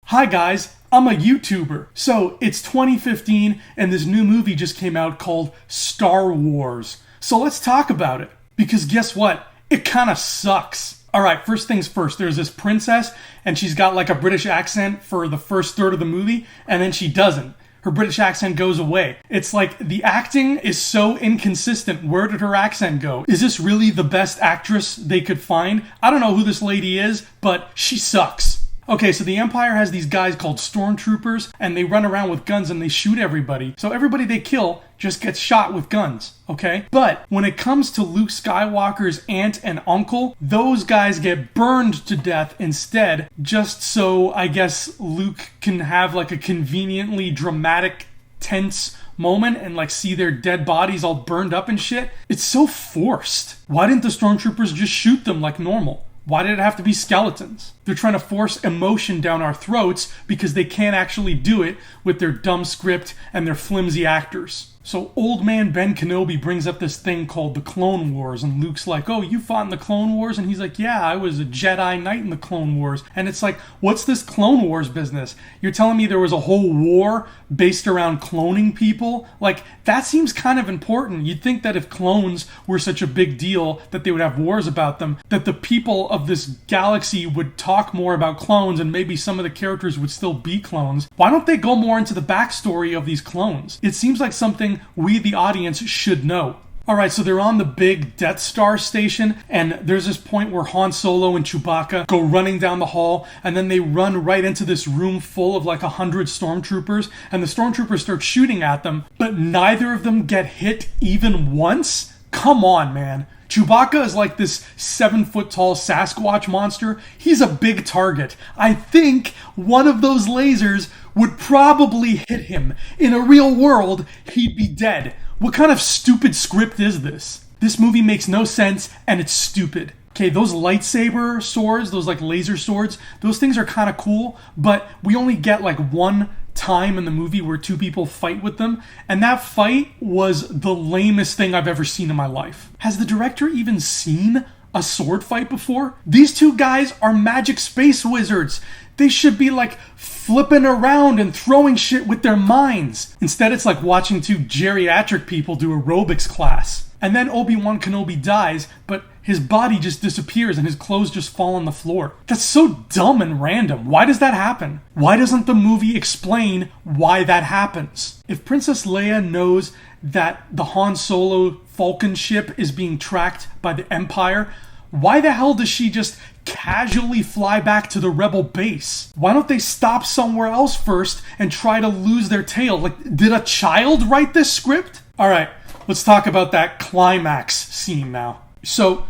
Hi guys, I'm a YouTuber. So it's 2015 and this new movie just came out called Star Wars. So let's talk about it. Because guess what? It kind of sucks. Alright, first things first. There's this princess and she's got like a British accent for the first third of the movie and then she doesn't. Her British accent goes away. It's like the acting is so inconsistent. Where did her accent go? Is this really the best actress they could find? I don't know who this lady is, but she sucks. Okay, so the Empire has these guys called stormtroopers, and they run around with guns and they shoot everybody. So everybody they kill just gets shot with guns, okay? But when it comes to Luke Skywalker's aunt and uncle, those guys get burned to death instead, just so I guess Luke can have like a conveniently dramatic, tense moment and like see their dead bodies all burned up and shit. It's so forced. Why didn't the stormtroopers just shoot them like normal? Why did it have to be skeletons? They're trying to force emotion down our throats because they can't actually do it with their dumb script and their flimsy actors. So old man Ben Kenobi brings up this thing called the Clone Wars, and Luke's like, oh, you fought in the Clone Wars? And he's like, yeah, I was a Jedi Knight in the Clone Wars. And it's like, what's this Clone Wars business? You're telling me there was a whole war based around cloning people? Like, that seems kind of important. You'd think that if clones were such a big deal, that they would have wars about them, that the people of this galaxy would talk more about clones, and maybe some of the characters would still be clones. Why don't they go more into the backstory of these clones? It seems like something we, the audience, should know. Alright, so they're on the big Death Star station, and there's this point where Han Solo and Chewbacca go running down the hall, and then they run right into this room full of like 100 stormtroopers, and the stormtroopers start shooting at them, but neither of them get hit even once? Come on, man. Chewbacca is like this 7-foot-tall Sasquatch monster. He's a big target. I think one of those lasers would probably hit him. In a real world, he'd be dead. What kind of stupid script is this? This movie makes no sense, and it's stupid. Okay, those lightsaber swords, those like laser swords, those things are kind of cool, but we only get like one time in the movie where two people fight with them, and that fight was the lamest thing I've ever seen in my life. Has the director even seen a sword fight before? These two guys are magic space wizards. They should be like flipping around and throwing shit with their minds. Instead, it's like watching two geriatric people do aerobics class. And then Obi-Wan Kenobi dies, but his body just disappears and his clothes just fall on the floor. That's so dumb and random. Why does that happen? Why doesn't the movie explain why that happens? If Princess Leia knows that the Han Solo Falcon ship is being tracked by the Empire, why the hell does she just casually fly back to the rebel base? Why don't they stop somewhere else first and try to lose their tail? Like, did a child write this script? Alright, let's talk about that climax scene now. So,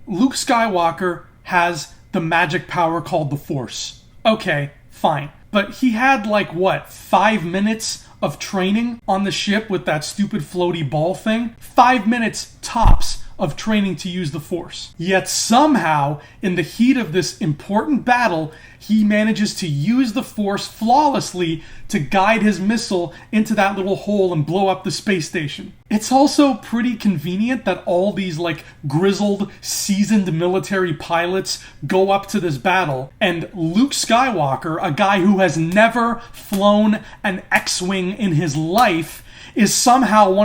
Luke Skywalker has the magic power called the Force. Okay, fine. But he had like, 5 minutes of training on the ship with that stupid floaty ball thing? 5 minutes tops of training to use the Force. Yet somehow, in the heat of this important battle, he manages to use the Force flawlessly to guide his missile into that little hole and blow up the space station. It's also pretty convenient that all these like grizzled, seasoned military pilots go up to this battle, and Luke Skywalker, a guy who has never flown an X-Wing in his life, is somehow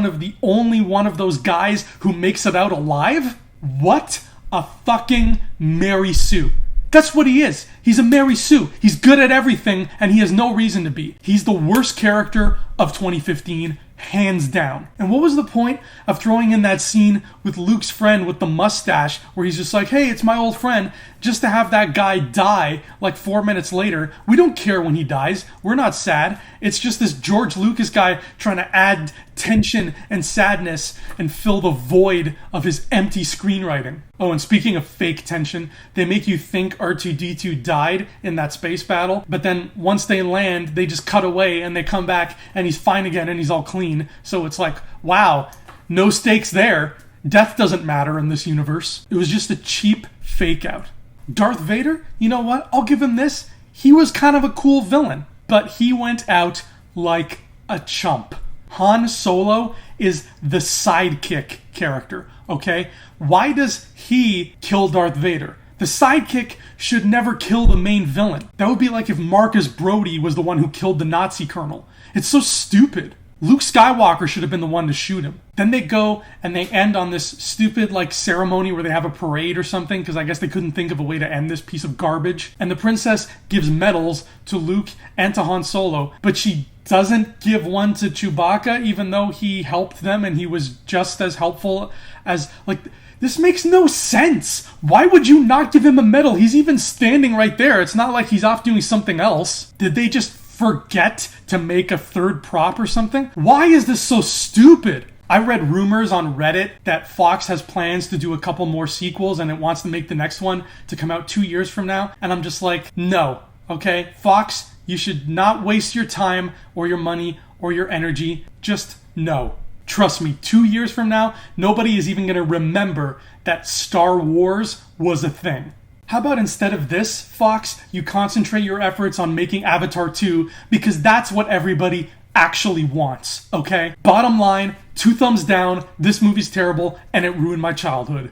only one of those guys who makes it out alive? What a fucking Mary Sue. That's what he is. He's a Mary Sue. He's good at everything, and he has no reason to be. He's the worst character of 2015, hands down. And what was the point of throwing in that scene with Luke's friend with the mustache, where he's just like, hey, it's my old friend, just to have that guy die like 4 minutes later? We don't care when he dies. We're not sad. It's just this George Lucas guy trying to add tension and sadness and fill the void of his empty screenwriting. Oh, and speaking of fake tension, they make you think R2-D2 died in that space battle, but then once they land, they just cut away and they come back and he's fine again and he's all clean. So it's like, wow, no stakes there. Death doesn't matter in this universe. It was just a cheap fake out. Darth Vader, you know what? I'll give him this. He was kind of a cool villain, but he went out like a chump. Han Solo is the sidekick character, okay? Why does he kill Darth Vader? The sidekick should never kill the main villain. That would be like if Marcus Brody was the one who killed the Nazi colonel. It's so stupid. Luke Skywalker should have been the one to shoot him. Then they go and they end on this stupid ceremony where they have a parade or something, because I guess they couldn't think of a way to end this piece of garbage. And the princess gives medals to Luke and to Han Solo, but she doesn't give one to Chewbacca, even though he helped them and he was just as helpful as, this makes no sense. Why would you not give him a medal? He's even standing right there. It's not like he's off doing something else. Did they just forget to make a third prop or something? Why is this so stupid? I read rumors on Reddit that Fox has plans to do a couple more sequels and it wants to make the next one to come out 2 years from now. And I'm just like, no, okay? Fox, you should not waste your time or your money or your energy. Just no. Trust me, 2 years from now, nobody is even going to remember that Star Wars was a thing. How about instead of this, Fox, you concentrate your efforts on making Avatar 2, because that's what everybody actually wants, okay? Bottom line, 2 thumbs down, this movie's terrible, and it ruined my childhood.